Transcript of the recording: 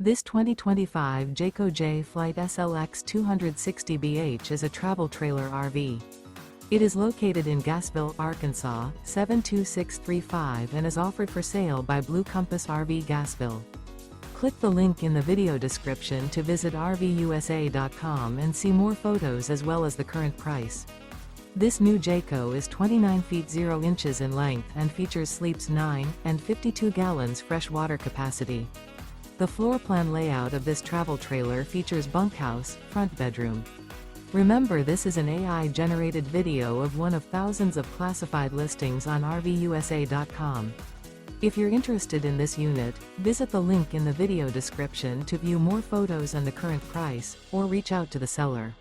This 2025 Jayco Jay Flight SLX 260BH is a travel trailer RV. It is located in Gassville, Arkansas, 72635 and is offered for sale by Blue Compass RV Gassville. Click the link in the video description to visit RVUSA.com and see more photos as well as the current price. This new Jayco is 29 feet 0 inches in length and features sleeps 9 and 52 gallons fresh water capacity. The floor plan layout of this travel trailer features bunkhouse, front bedroom. Remember, this is an AI-generated video of one of thousands of classified listings on RVUSA.com. If you're interested in this unit, visit the link in the video description to view more photos and the current price, or reach out to the seller.